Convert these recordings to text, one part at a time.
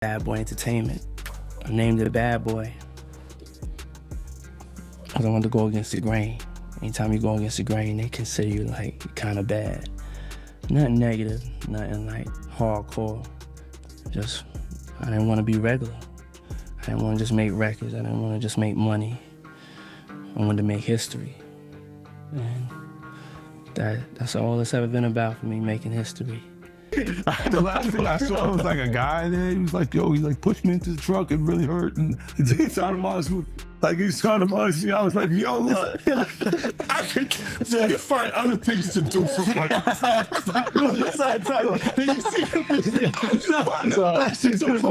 Bad Boy Entertainment. I named it Bad Boy because I wanted to go against the grain. Anytime you go against the grain, they consider you like kind of bad. Nothing negative, nothing like hardcore. Just, I didn't want to be regular. I didn't want to just make records. I didn't want to just make money. I wanted to make history. And that's all it's ever been about for me, making history. The last thing I saw was like a guy there. He was like, yo, he like pushed me into the truck. It really hurt. And he's trying to munch me. Like he's trying to munch me. I was like, yo, look, I could find other things to do for my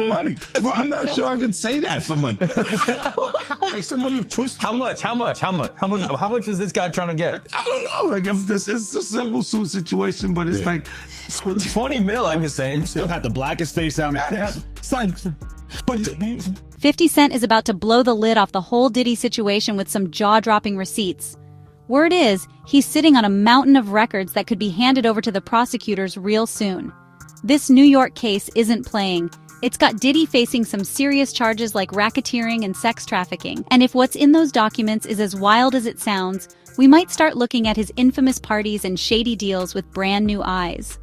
money. Well, I'm not sure I can say that for money. Like somebody pushed. How much is this guy trying to get? I don't know. Like it's a simple suit situation, but it's like 20 mil, I'm just saying. Still had the blackest face out. But 50 Cent is about to blow the lid off the whole Diddy situation with some jaw-dropping receipts. Word is, he's sitting on a mountain of records that could be handed over to the prosecutors real soon. This New York case isn't playing. It's got Diddy facing some serious charges like racketeering and sex trafficking. And if what's in those documents is as wild as it sounds, we might start looking at his infamous parties and shady deals with brand new eyes.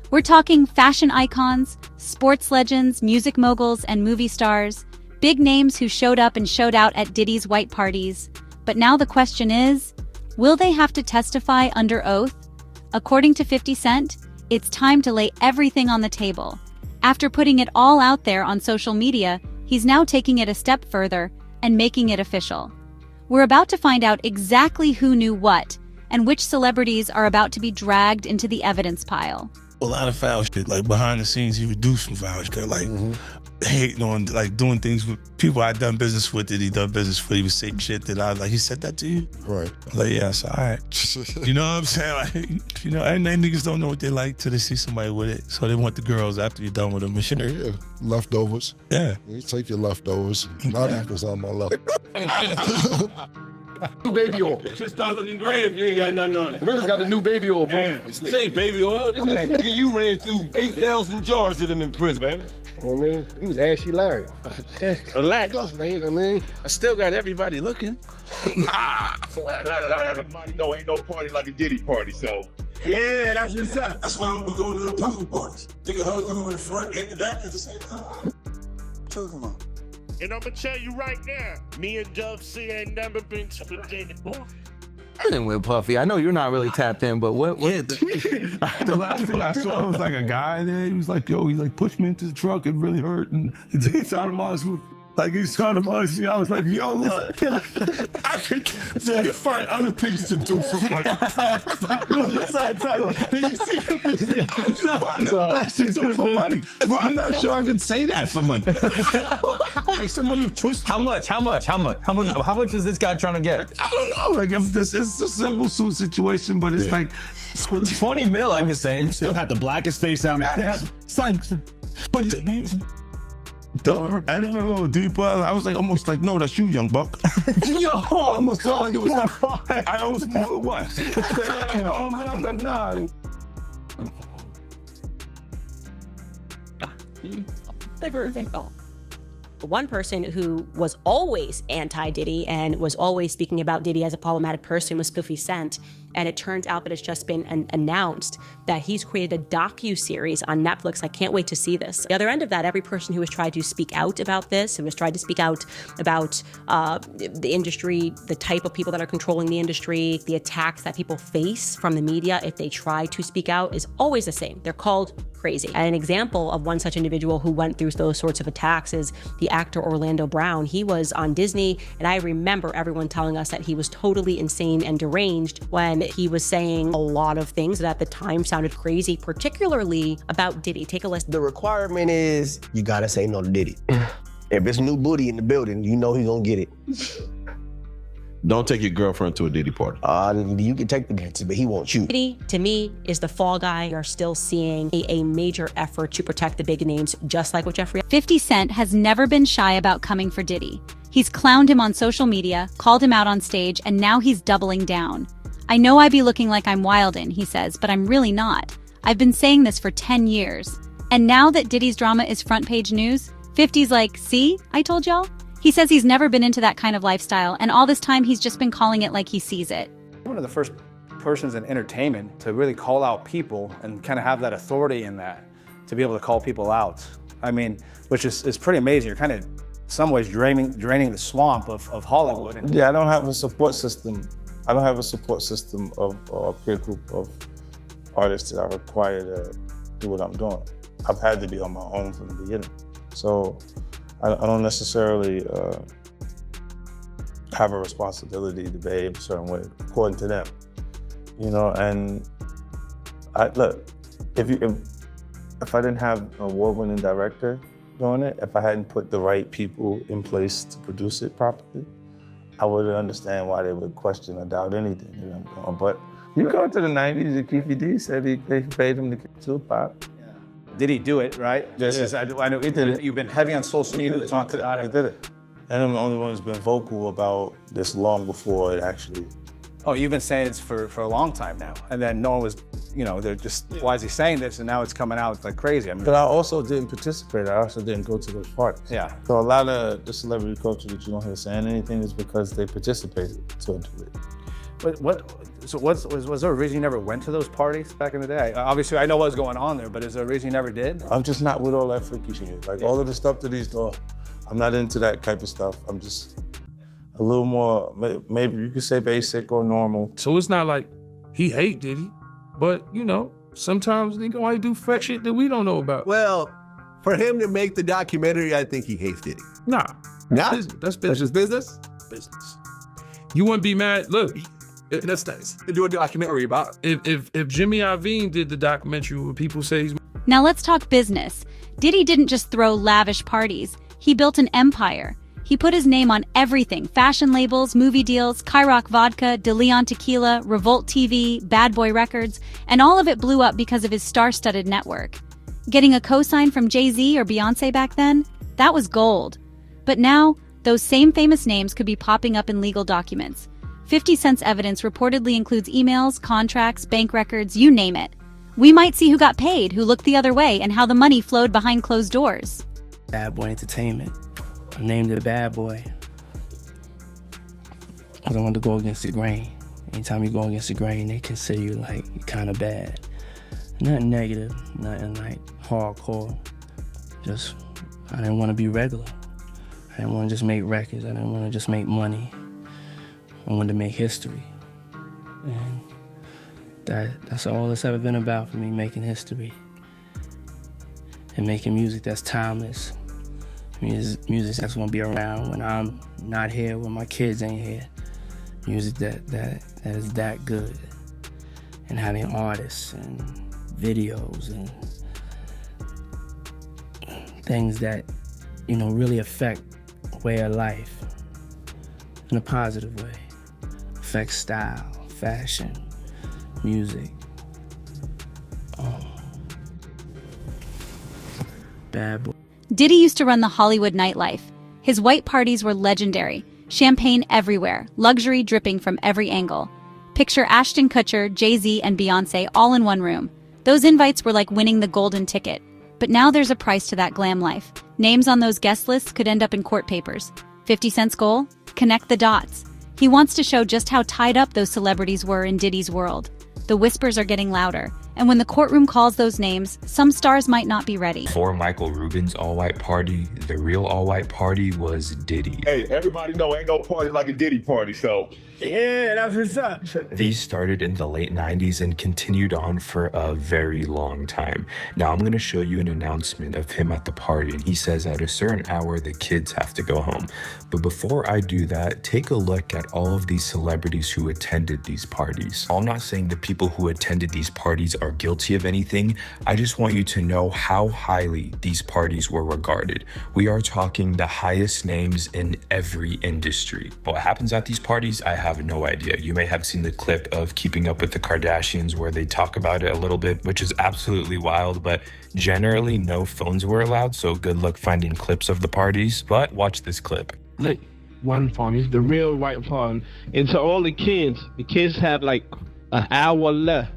We're talking fashion icons, sports legends, music moguls, and movie stars. Big names who showed up and showed out at Diddy's white parties. But now the question is, will they have to testify under oath? According to 50 Cent, it's time to lay everything on the table. After putting it all out there on social media, he's now taking it a step further and making it official. We're about to find out exactly who knew what, and which celebrities are about to be dragged into the evidence pile. a lot of foul shit. Like behind the scenes, he would do some foul shit. Like hating on, like doing things with people I'd done business with that he done business with. He was saying shit that I was like, he said that to you? Right. I'm like, yeah, so all right. You know what I'm saying? Like, you know, and they niggas don't know what they like till they see somebody with it. So they want the girls after you're done with them and shit. Yeah, leftovers. Yeah. You take your leftovers. Not after on my left. New baby oil. $6,000 grand if you ain't got nothing on it. River's got the new baby oil, bro. This ain't baby oil. Nigga, you ran through 8,000 jars of them in prison, man. You know what I mean? He was ashy Larry. Relax. Man, you know what I mean? I still got everybody looking. Everybody know ain't no party like a Diddy party, so. Yeah, that's just that. That's why I'm gonna go to the pool parties. Nigga, hug them in the front and the back at the same time. Come on. And I'm gonna tell you right now, me and Dove C ain't never been to the Diddy party. Everything with Puffy. I know you're not really tapped in, but what? Yeah, the last thing I saw was like a guy there. He was like, yo, he like pushed me into the truck. It really hurt. And he's trying to munch me. Like he's trying to munch me. I was like, yo, look, I could find other things to do for my money. Well, I'm not sure I can say that for money. Like somebody pushed. How much is this guy trying to get? I don't know. Like if this is a simple suit situation, but it's like 20 mil, I'm just saying. Still had the blackest face out. But I didn't know deep. I was like almost like, no, that's you, young buck. Yo, I almost felt like it was. I almost knew it was. Oh man, nah. One person who was always anti-Diddy and was always speaking about Diddy as a problematic person was 50 Cent. And it turns out that it's just been announced that he's created a docu-series on Netflix. I can't wait to see this. The other end of that, every person who has tried to speak out about this, who has tried to speak out about the industry, the type of people that are controlling the industry, the attacks that people face from the media if they try to speak out, is always the same. They're called crazy. And an example of one such individual who went through those sorts of attacks is the actor Orlando Brown. He was on Disney, and I remember everyone telling us that he was totally insane and deranged when he was saying a lot of things that at the time sounded crazy, particularly about Diddy. Take a listen. The requirement is you gotta say no to Diddy. If it's new booty in the building, you know he's gonna get it. Don't take your girlfriend to a Diddy party. You can take the gangster, but he won't you. Diddy, to me, is the fall guy. You're still seeing a major effort to protect the big names, just like with Jeffrey. 50 Cent has never been shy about coming for Diddy. He's clowned him on social media, called him out on stage, and now he's doubling down. I know I be looking like I'm wildin', he says, but I'm really not. I've been saying this for 10 years. And now that Diddy's drama is front page news, 50's like, see, I told y'all? He says he's never been into that kind of lifestyle, and all this time he's just been calling it like he sees it. One of the first persons in entertainment to really call out people and kind of have that authority in that, to be able to call people out. I mean, which is pretty amazing. You're kind of, in some ways, draining the swamp of Hollywood. Yeah, I don't have a support system. I don't have a support system of a peer group of artists that are required to do what I'm doing. I've had to be on my own from the beginning. So I don't necessarily have a responsibility to behave a certain way, according to them. You know, and look, if I didn't have an award-winning director doing it, if I hadn't put the right people in place to produce it properly, I wouldn't understand why they would question or doubt anything that I'm doing. But you go to the 90s, and Keefy D said they paid him to kill Tupac. Did he do it, right? I know he did it. You've been heavy on social media to talk about it. He did it. And I'm the only one who's been vocal about this long before it actually. Oh, you've been saying this for a long time now. And then no one was, you know, they're just, why is he saying this? And now it's coming out like crazy. I mean, but I also didn't participate. I also didn't go to those parties. Yeah. So a lot of the celebrity culture that you don't hear saying anything is because they participated to it. But was there a reason you never went to those parties back in the day? Obviously, I know what was going on there, but is there a reason you never did? I'm just not with all that freaky shit. Like all of the stuff that he's doing, I'm not into that type of stuff. I'm just a little more, maybe you could say basic or normal. So it's not like he hate Diddy, but you know, sometimes they go do fresh shit that we don't know about. Well, for him to make the documentary, I think he hates Diddy. Nah. Nah? That's business. That's just business? Business. You wouldn't be mad, look. That's nice. To do a documentary about if Jimmy Iovine did the documentary where people say he's... Now let's talk business. Diddy didn't just throw lavish parties. He built an empire. He put his name on everything: fashion labels, movie deals, Kyrock Vodka, De Leon Tequila, Revolt TV, Bad Boy Records, and all of it blew up because of his star-studded network. Getting a cosign from Jay-Z or Beyonce back then? That was gold. But now, those same famous names could be popping up in legal documents. 50 Cent's evidence reportedly includes emails, contracts, bank records, you name it. We might see who got paid, who looked the other way, and how the money flowed behind closed doors. Bad Boy Entertainment. I named it Bad Boy. I don't want to go against the grain. Anytime you go against the grain, they consider you like kind of bad. Nothing negative, nothing like hardcore. Just, I didn't want to be regular. I didn't want to just make records. I didn't want to just make money. I wanted to make history. And that's all it's ever been about for me, making history. And making music that's timeless. Music that's gonna be around when I'm not here, when my kids ain't here. Music that is that good. And having artists and videos and things that, you know, really affect way of life in a positive way. Affect style, fashion, music. Bad Boy. Diddy used to run the Hollywood nightlife. His white parties were legendary. Champagne everywhere, luxury dripping from every angle. Picture Ashton Kutcher, Jay-Z, and Beyonce all in one room. Those invites were like winning the golden ticket. But now there's a price to that glam life. Names on those guest lists could end up in court papers. 50 Cent's goal? Connect the dots. He wants to show just how tied up those celebrities were in Diddy's world. The whispers are getting louder, and when the courtroom calls those names, some stars might not be ready. Before Michael Rubin's all-white party, the real all-white party was Diddy. Hey, everybody know ain't no party like a Diddy party, so yeah, that's what's up. These started in the late 90s and continued on for a very long time. Now I'm going to show you an announcement of him at the party, and he says at a certain hour the kids have to go home. But before I do that, take a look at all of these celebrities who attended these parties. I'm not saying the people who attended these parties are guilty of anything. I just want you to know how highly these parties were regarded. We are talking the highest names in every industry. What happens at these parties, I have no idea. You may have seen the clip of Keeping Up with the Kardashians where they talk about it a little bit, which is absolutely wild, but generally no phones were allowed, so good luck finding clips of the parties. But watch this clip. Look, one party, the real white party. And to all the kids have like an hour left.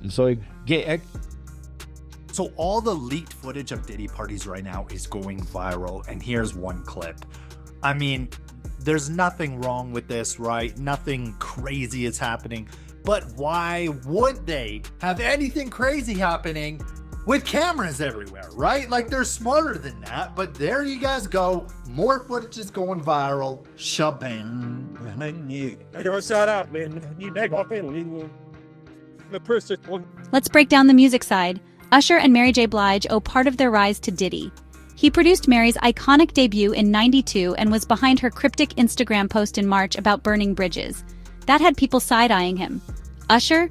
So get So all the leaked footage of Diddy parties right now is going viral, and here's one clip. I mean, there's nothing wrong with this, right? Nothing crazy is happening. But why would they have anything crazy happening with cameras everywhere, right? Like, they're smarter than that. But there you guys go. More footage is going viral. Shabang. Shout out, man. Let's break down the music side. Usher and Mary J. Blige owe part of their rise to Diddy. He produced Mary's iconic debut in '92 and was behind her cryptic Instagram post in March about burning bridges. That had people side-eyeing him. Usher?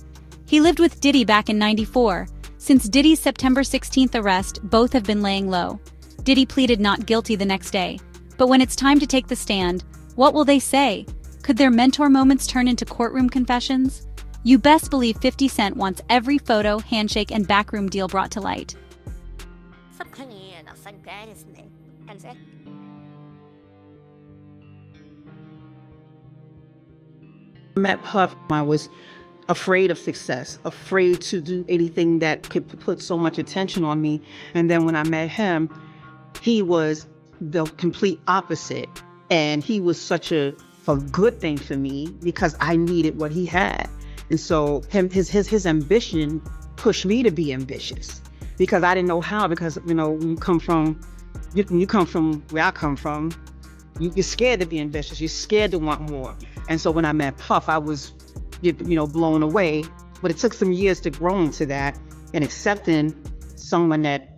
He lived with Diddy back in '94. Since Diddy's September 16th arrest, both have been laying low. Diddy pleaded not guilty the next day. But when it's time to take the stand, what will they say? Could their mentor moments turn into courtroom confessions? You best believe 50 Cent wants every photo, handshake, and backroom deal brought to light. Met Puff, I was afraid of success, afraid to do anything that could put so much attention on me. And then when I met him, he was the complete opposite. And he was such a good thing for me because I needed what he had. And so his ambition pushed me to be ambitious because I didn't know how, because, you know, when you come from where I come from, you're scared to be ambitious. You're scared to want more. And so when I met Puff, I was, you know, blown away. But it took some years to grow into that and accepting someone that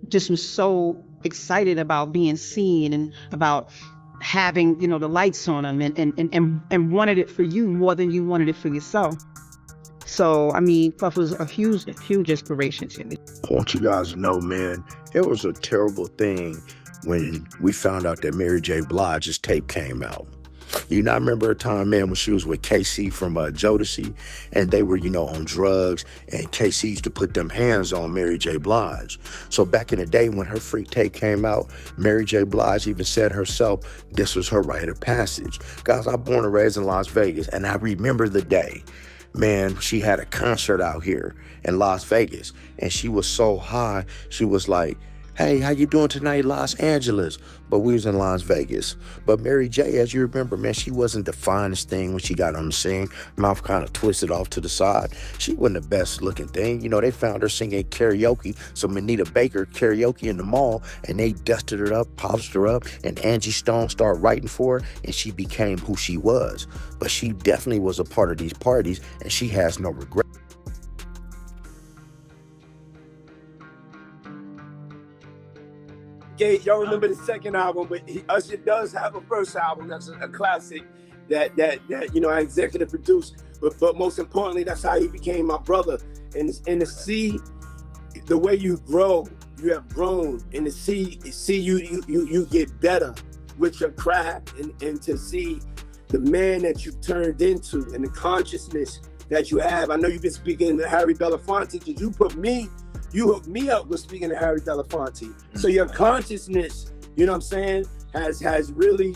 just was so excited about being seen and about having, you know, the lights on them and wanted it for you more than you wanted it for yourself. So, I mean, Puff was a huge inspiration to me. I want you guys to know, man, it was a terrible thing when we found out that Mary J. Blige's tape came out. You know, I remember a time, man, when she was with KC from Jodeci, and they were, you know, on drugs, and KC used to put them hands on Mary J. Blige. So back in the day when her freak tape came out, Mary J. Blige even said herself, this was her rite of passage. Guys, I'm born and raised in Las Vegas, and I remember the day. Man, she had a concert out here in Las Vegas, and she was so high, she was like, hey, how you doing tonight, Los Angeles? But we was in Las Vegas. But Mary J., as you remember, man, she wasn't the finest thing when she got on the scene. Mouth kind of twisted off to the side. She wasn't the best looking thing. You know, they found her singing karaoke, some Anita Baker karaoke in the mall, and they dusted her up, polished her up, and Angie Stone started writing for her, and she became who she was. But she definitely was a part of these parties, and she has no regret. Y'all remember the second album, but Usher does have a first album that's a classic that you know I executive produced. But most importantly, that's how he became my brother. And to see the way you grow, you have grown, and to see you get better with your craft, and to see the man that you've turned into and the consciousness that you have. I know you've been speaking to Harry Belafonte. Did you hooked me up with speaking to Harry Belafonte. So your consciousness, you know what I'm saying, has really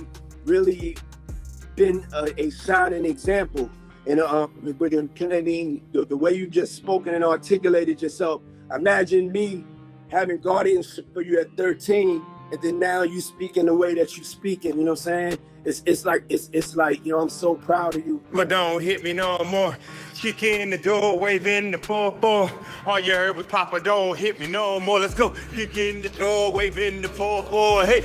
been a shining example. And the way you just spoken and articulated yourself. Imagine me having guardianship for you at 13, and then now you speaking the way that you speaking, you know what I'm saying? It's like, you know, I'm so proud of you. But don't hit me no more. Kick in the door, waving the poor. All you heard was Papa, don't hit me no more. Let's go. Kick in the door, waving the poor. Hey,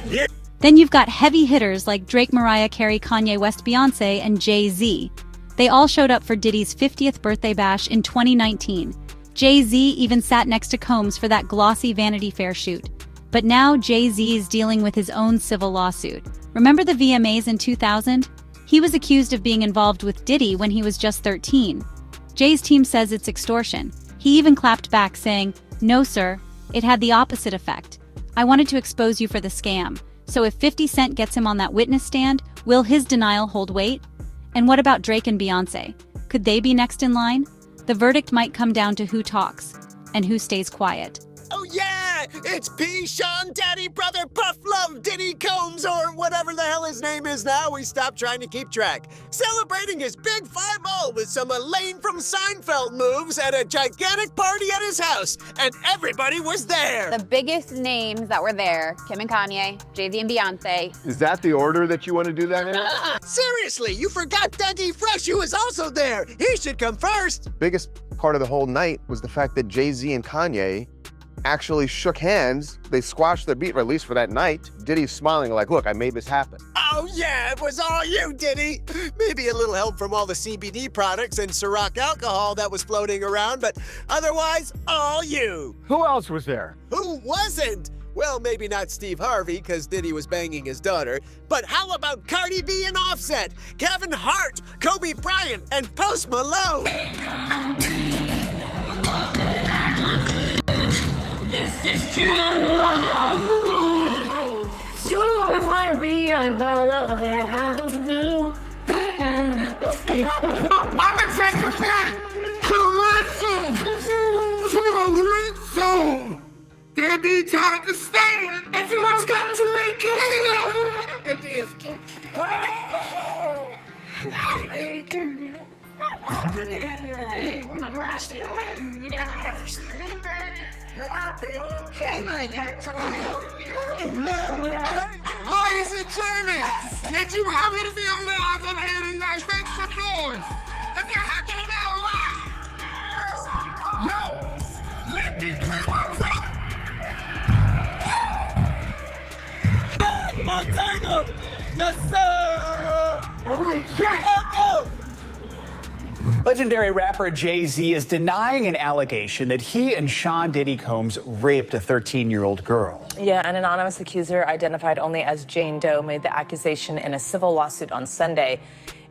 yeah. Then you've got heavy hitters like Drake, Mariah Carey, Kanye West, Beyonce, and Jay-Z. They all showed up for Diddy's 50th birthday bash in 2019. Jay-Z even sat next to Combs for that glossy Vanity Fair shoot. But now Jay-Z is dealing with his own civil lawsuit. Remember the VMAs in 2000? He was accused of being involved with Diddy when he was just 13. Jay's team says it's extortion. He even clapped back saying, "No, sir, it had the opposite effect. I wanted to expose you for the scam. So if 50 Cent gets him on that witness stand, will his denial hold weight?" And what about Drake and Beyonce? Could they be next in line? The verdict might come down to who talks and who stays quiet. Oh yeah, it's P. Sean, Daddy, Brother, Puff Love, Diddy Combs, or whatever the the hell his name is now, we stopped trying to keep track. Celebrating his big 5-0 with some Elaine from Seinfeld moves at a gigantic party at his house, and everybody was there. The biggest names that were there, Kim and Kanye, Jay-Z and Beyonce. Is that the order that you want to do that in? Seriously, you forgot Dougie Fresh, who was also there. He should come first. Biggest part of the whole night was the fact that Jay-Z and Kanye actually shook hands. They squashed their beat, or at least for that night. Diddy's smiling like, look, I made this happen. Oh yeah, it was all you, Diddy. Maybe a little help from all the CBD products and Ciroc alcohol that was floating around, but otherwise, all you. Who else was there? Who wasn't? Well, maybe not Steve Harvey, because Diddy was banging his daughter. But how about Cardi B and Offset, Kevin Hart, Kobe Bryant, and Post Malone? There be time to stay if you was going to make Ladies and gentlemen, did you have it be on the other hand in that fake support? If you're happy now, no, let me Montana! Yes, sir! Legendary rapper Jay-Z is denying an allegation that he and Sean Diddy Combs raped a 13-year-old girl. Yeah, an anonymous accuser identified only as Jane Doe made the accusation in a civil lawsuit on Sunday.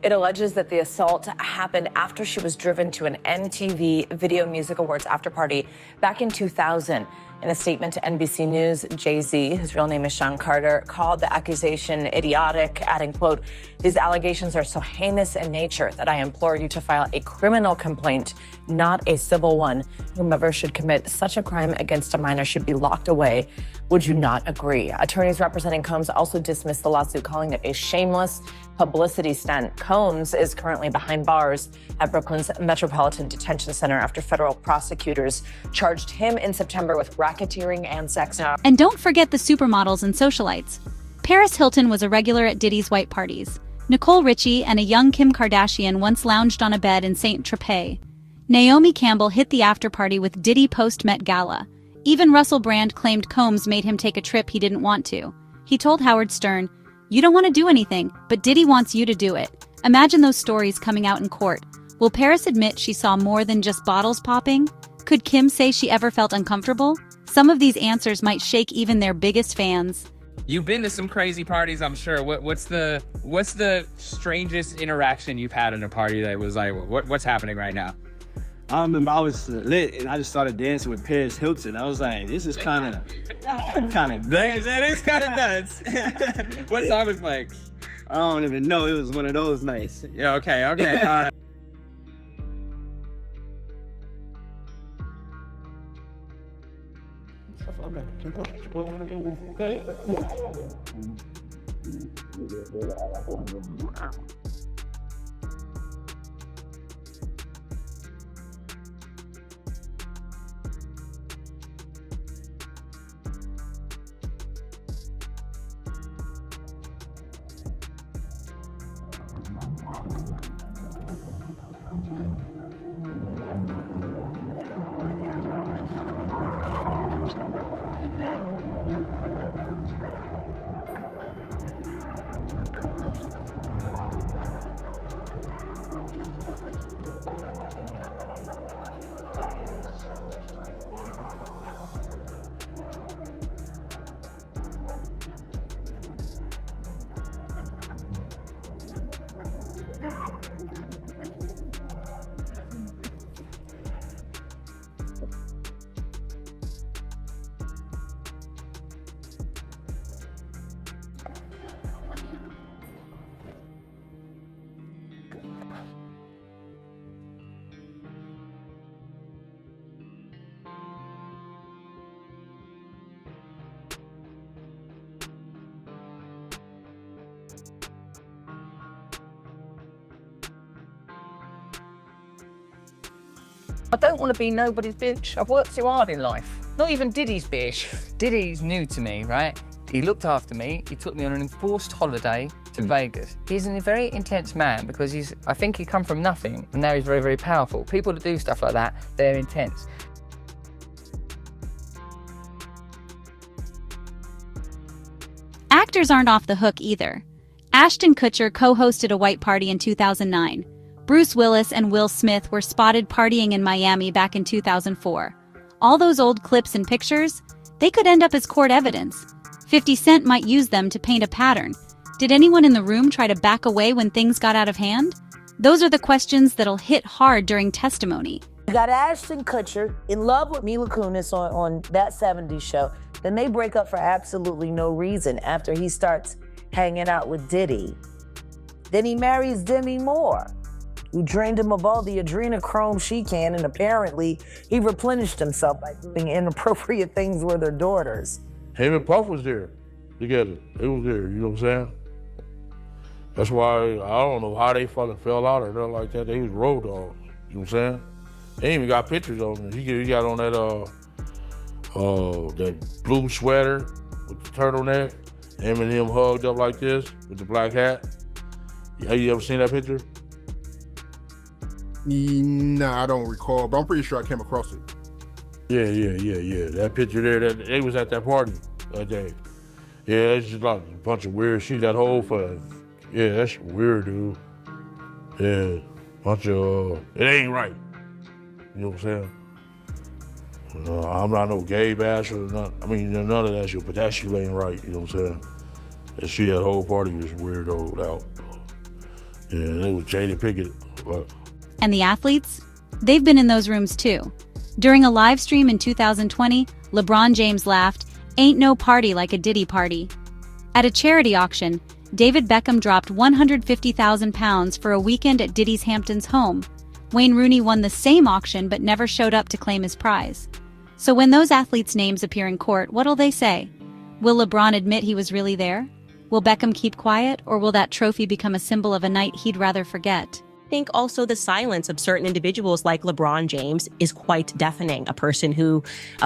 It alleges that the assault happened after she was driven to an MTV Video Music Awards afterparty back in 2000. In a statement to NBC News, Jay-Z, his real name is Sean Carter, called the accusation idiotic, adding, quote, "These allegations are so heinous in nature that I implore you to file a criminal complaint, not a civil one. Whomever should commit such a crime against a minor should be locked away. Would you not agree?" Attorneys representing Combs also dismissed the lawsuit, calling it a shameless publicity stunt. Combs is currently behind bars at Brooklyn's Metropolitan Detention Center after federal prosecutors charged him in September with racketeering and sex. And don't forget the supermodels and socialites. Paris Hilton was a regular at Diddy's white parties. Nicole Richie and a young Kim Kardashian once lounged on a bed in Saint-Tropez. Naomi Campbell hit the after-party with Diddy post-Met Gala. Even Russell Brand claimed Combs made him take a trip he didn't want to. He told Howard Stern, "You don't want to do anything, but Diddy wants you to do it." Imagine those stories coming out in court. Will Paris admit she saw more than just bottles popping? Could Kim say she ever felt uncomfortable? Some of these answers might shake even their biggest fans. You've been to some crazy parties, I'm sure. What's the strangest interaction you've had at a party that was like, what's happening right now? I remember I was lit and I just started dancing with Paris Hilton. I was like, this is kind of That is kind of nuts. What song was like? I don't even know. It was one of those nights. Yeah, okay. I don't want to be nobody's bitch. I've worked too hard in life. Not even Diddy's bitch. Diddy's new to me, right? He looked after me. He took me on an enforced holiday to Vegas. He's a very intense man because I think he come from nothing and now he's very, very powerful. People that do stuff like that, they're intense. Actors aren't off the hook either. Ashton Kutcher co-hosted a white party in 2009. Bruce Willis and Will Smith were spotted partying in Miami back in 2004. All those old clips and pictures, they could end up as court evidence. 50 Cent might use them to paint a pattern. Did anyone in the room try to back away when things got out of hand? Those are the questions that'll hit hard during testimony. You got Ashton Kutcher in love with Mila Kunis on that 70s show. Then they break up for absolutely no reason after he starts hanging out with Diddy. Then he marries Demi Moore, who drained him of all the adrenochrome she can, and apparently he replenished himself by doing inappropriate things with her daughters. Him and Puff was there together. They was there, you know what I'm saying? That's why I don't know how they fucking fell out or nothing like that. They was road dogs, you know what I'm saying? They even got pictures of him. He got on that blue sweater with the turtleneck. Him and him hugged up like this with the black hat. Have you ever seen that picture? Nah, I don't recall, but I'm pretty sure I came across it. Yeah. That picture there, they was at that party that day. Yeah, it's just like a bunch of weird shit, that whole fun. Yeah, that's weird, dude. Yeah, bunch of, it ain't right. You know what I'm saying? I'm not no gay basher or nothing. I mean, none of that shit, but that shit ain't right, you know what I'm saying? That shit, that whole party was weirdoed out. Yeah, it was Jada Pinkett, but. And the athletes? They've been in those rooms too. During a live stream in 2020, LeBron James laughed, "Ain't no party like a Diddy party." At a charity auction, David Beckham dropped £150,000 for a weekend at Diddy's Hamptons home. Wayne Rooney won the same auction but never showed up to claim his prize. So when those athletes' names appear in court, what'll they say? Will LeBron admit he was really there? Will Beckham keep quiet, or will that trophy become a symbol of a night he'd rather forget? I think also the silence of certain individuals like LeBron James is quite deafening. A person who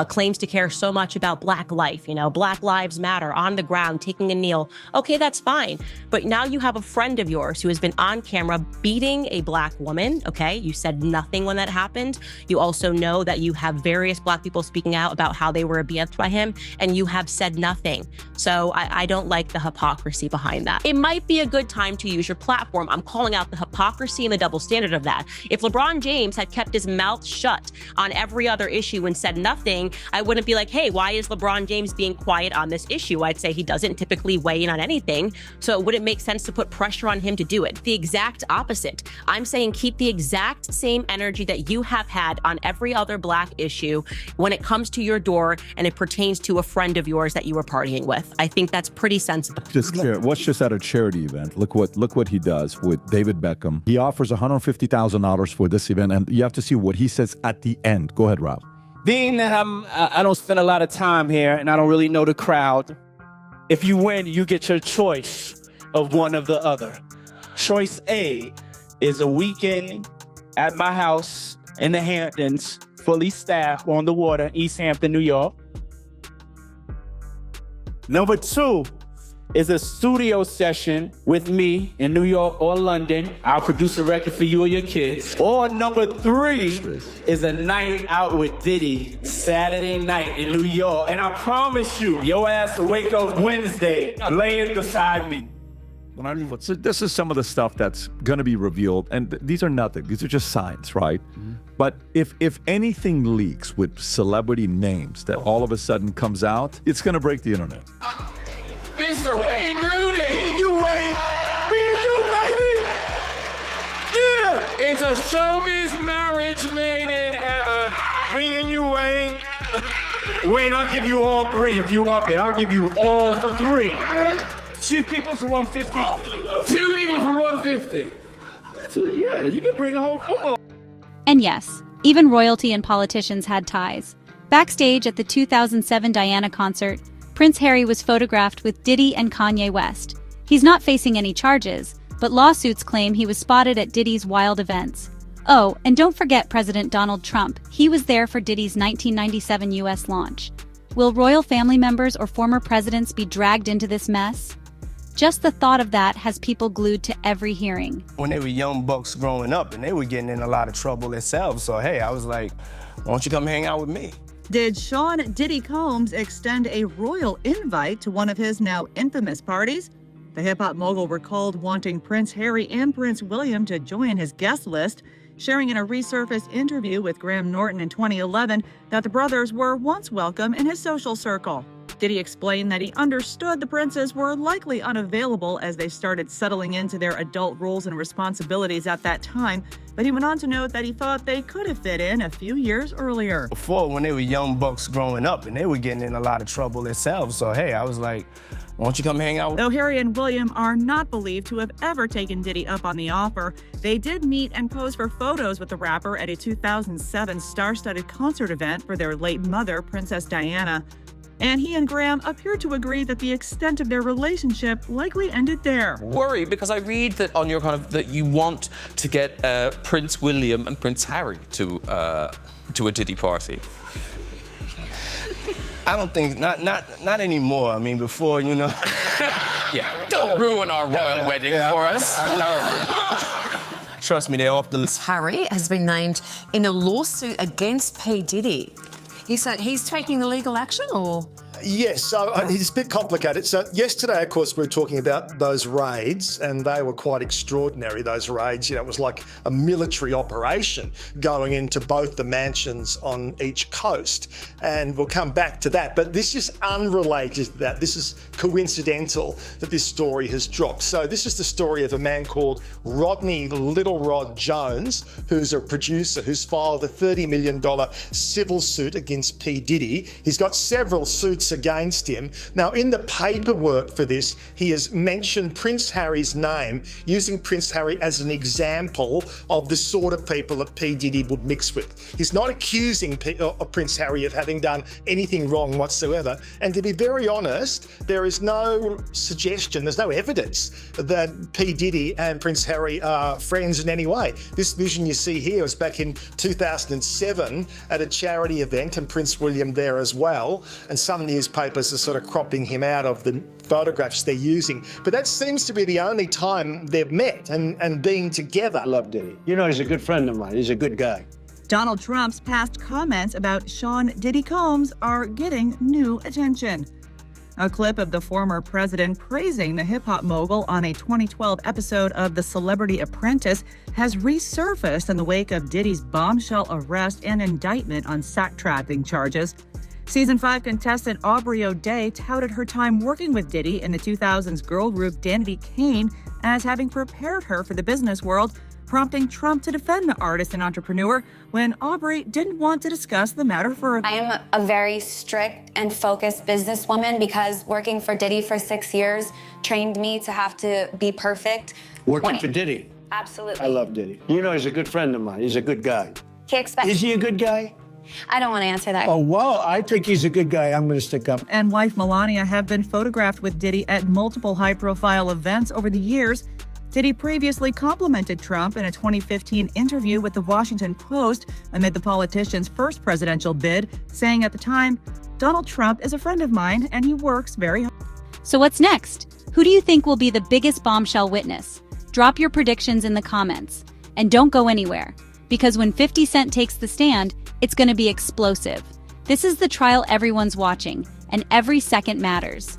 claims to care so much about Black life, Black Lives Matter, on the ground, taking a kneel. Okay, that's fine. But now you have a friend of yours who has been on camera beating a Black woman, okay? You said nothing when that happened. You also know that you have various Black people speaking out about how they were abused by him, and you have said nothing. So I don't like the hypocrisy behind that. It might be a good time to use your platform. I'm calling out the hypocrisy and the double standard of that. If LeBron James had kept his mouth shut on every other issue and said nothing, I wouldn't be like, hey, why is LeBron James being quiet on this issue? I'd say he doesn't typically weigh in on anything, so it wouldn't make sense to put pressure on him to do it. The exact opposite. I'm saying keep the exact same energy that you have had on every other Black issue when it comes to your door and it pertains to a friend of yours that you were partying with. I think that's pretty sensible. What's just at a charity event? Look what he does with David Beckham. He offers $150,000 for this event, and you have to see what he says at the end. Go ahead, Rob. Being that I don't spend a lot of time here and I don't really know the crowd, if you win, you get your choice of one of the other. Choice A is a weekend at my house in the Hamptons, fully staffed on the water, East Hampton, New York. Number 2 is a studio session with me in New York or London. I'll produce a record for you or your kids. Or number 3 is a night out with Diddy, Saturday night in New York. And I promise you, your ass will wake up Wednesday laying beside me. So this is some of the stuff that's going to be revealed, and these are nothing. These are just signs, right? Mm-hmm. But if anything leaks with celebrity names that all of a sudden comes out, it's going to break the internet. Mr. Wayne Rooney, you Wayne, me and you, baby. Yeah, it's a showbiz marriage made in heaven. Me and you, Wayne. Wayne, I'll give you all 3 if you want it. I'll give you all 3. 2 people for 150. 2 people for 150. So yeah, you can bring a whole football. And yes, even royalty and politicians had ties. Backstage at the 2007 Diana concert, Prince Harry was photographed with Diddy and Kanye West. He's not facing any charges, but lawsuits claim he was spotted at Diddy's wild events. Oh, and don't forget President Donald Trump. He was there for Diddy's 1997 U.S. launch. Will royal family members or former presidents be dragged into this mess? Just the thought of that has people glued to every hearing. When they were young bucks growing up and they were getting in a lot of trouble themselves, so hey, I was like, why don't you come hang out with me? Did Sean Diddy Combs extend a royal invite to one of his now infamous parties? The hip-hop mogul recalled wanting Prince Harry and Prince William to join his guest list, sharing in a resurfaced interview with Graham Norton in 2011 that the brothers were once welcome in his social circle. Diddy explained that he understood the princes were likely unavailable as they started settling into their adult roles and responsibilities at that time, but he went on to note that he thought they could have fit in a few years earlier. Before, when they were young bucks growing up and they were getting in a lot of trouble themselves, so hey, I was like, why don't you come hang out with me? Though Harry and William are not believed to have ever taken Diddy up on the offer, they did meet and pose for photos with the rapper at a 2007 star-studded concert event for their late mother, Princess Diana. And he and Graham appeared to agree that the extent of their relationship likely ended there. Worry because I read that on your that you want to get Prince William and Prince Harry to a Diddy party. I don't think, not anymore. I mean, before, Yeah, don't ruin our royal wedding for us. Trust me, they're off the list. Harry has been named in a lawsuit against P. Diddy. He's taking the legal action, or? Yes, so it's a bit complicated. So yesterday, of course, we were talking about those raids, and they were quite extraordinary, those raids. It was like a military operation going into both the mansions on each coast. And we'll come back to that. But this is unrelated to that. This is coincidental that this story has dropped. So this is the story of a man called Rodney Little Rod Jones, who's a producer who's filed a $30 million civil suit against P. Diddy. He's got several suits against him. Now, in the paperwork for this, he has mentioned Prince Harry's name, using Prince Harry as an example of the sort of people that P. Diddy would mix with. He's not accusing Prince Harry of having done anything wrong whatsoever. And to be very honest, there is no suggestion, there's no evidence that P. Diddy and Prince Harry are friends in any way. This vision you see here was back in 2007 at a charity event, and Prince William there as well. And some newspapers are sort of cropping him out of the photographs they're using. But that seems to be the only time they've met and been together. I love Diddy. He's a good friend of mine. He's a good guy. Donald Trump's past comments about Sean Diddy Combs are getting new attention. A clip of the former president praising the hip-hop mogul on a 2012 episode of The Celebrity Apprentice has resurfaced in the wake of Diddy's bombshell arrest and indictment on sack trafficking charges. Season 5 contestant Aubrey O'Day touted her time working with Diddy in the 2000s girl group Danity Kane as having prepared her for the business world, prompting Trump to defend the artist and entrepreneur when Aubrey didn't want to discuss the matter further. I am a very strict and focused businesswoman because working for Diddy for 6 years trained me to have to be perfect. Working for Diddy. Absolutely. I love Diddy. He's a good friend of mine. He's a good guy. Is he a good guy? I don't want to answer that. Oh, well, I think he's a good guy. I'm going to stick up. And wife Melania have been photographed with Diddy at multiple high-profile events over the years. Diddy previously complimented Trump in a 2015 interview with the Washington Post amid the politician's first presidential bid, saying at the time, "Donald Trump is a friend of mine and he works very hard." So what's next? Who do you think will be the biggest bombshell witness? Drop your predictions in the comments. And don't go anywhere, because when 50 Cent takes the stand, it's going to be explosive. This is the trial everyone's watching, and every second matters.